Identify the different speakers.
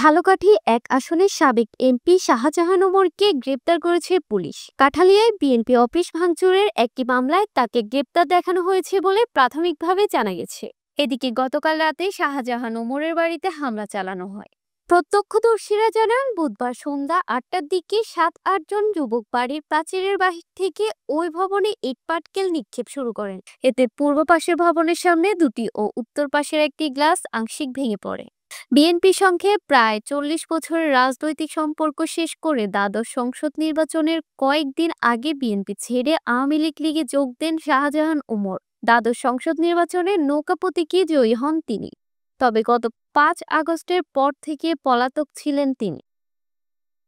Speaker 1: ঝালকাঠি এক আসনের সাবেক এমপি শাহজাহান ওমরকে গ্রেপ্তার করেছে পুলিশ। কাঠালিয়ায় বিএনপি অফিস ভাঙচুরের একটি মামলায় তাকে গ্রেপ্তার দেখানো হয়েছে বলে প্রাথমিকভাবে জানা গেছে। এদিকে গতকাল রাতে শাহজাহান ওমরের বাড়িতে হামলা চালানো হয়। প্রত্যক্ষদর্শীরা জানান, বুধবার সন্ধ্যা ৮টার দিকে ৭-৮ জন যুবক বাড়ির প্রাচীরের বাহির থেকে ওই ভবনে ইট পাটকেল নিক্ষেপ শুরু করেন। এতে পূর্ব পাশের ভবনের সামনে দুটি ও উত্তর পাশের একটি গ্লাস আংশিক ভেঙে পড়ে। বিএনপির সঙ্গে প্রায় ৪০ বছরের রাজনৈতিক সম্পর্ক শেষ করে দ্বাদশ সংসদ নির্বাচনের কয়েকদিন আগে বিএনপি ছেড়ে আওয়ামী লীগে যোগ দেন শাহজাহান ওমর। দ্বাদশ সংসদ নির্বাচনে নৌকা প্রতীকে জয়ী হন তিনি। তবে গত ৫ আগস্টের পর থেকে পলাতক ছিলেন তিনি।